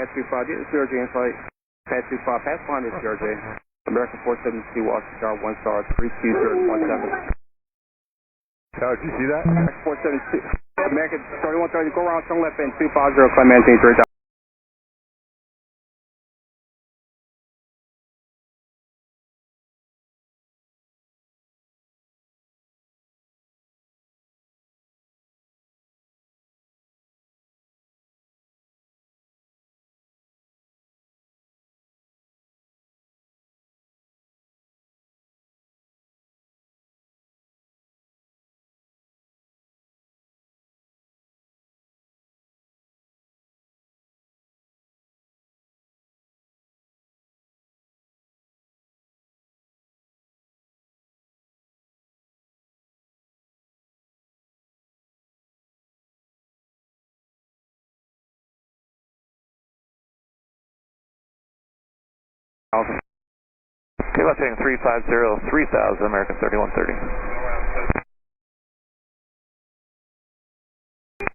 Pass 25, this is CRJ in flight. Pass 25, pass behind this CRJ. American 472, Washington, 1 star, 32017. Oh, did you see that? American 472, American 3130, go around, turn left end, 250, climb maintain 3000. Okay, left heading 350, 3000, American 3130.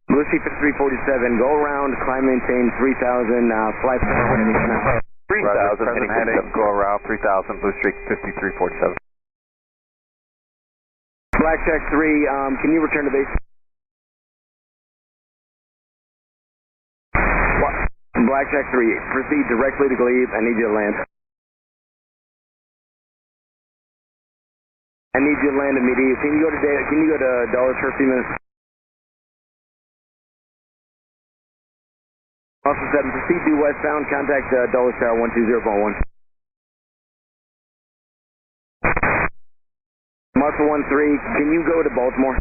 Blue Sea 5347, go around, climb maintain 3000, flight 3000, heading heading, go around 3000, Blue Streak 5347. Blackjack 3, can you return to base? Blackjack 3, proceed directly to Glebe. I need you to land. I need you to land immediately. Can you go to Dulles for a few minutes? Also 7, proceed due westbound, contact Dulles Tower 120.1. Muscle 13, can you go to Baltimore?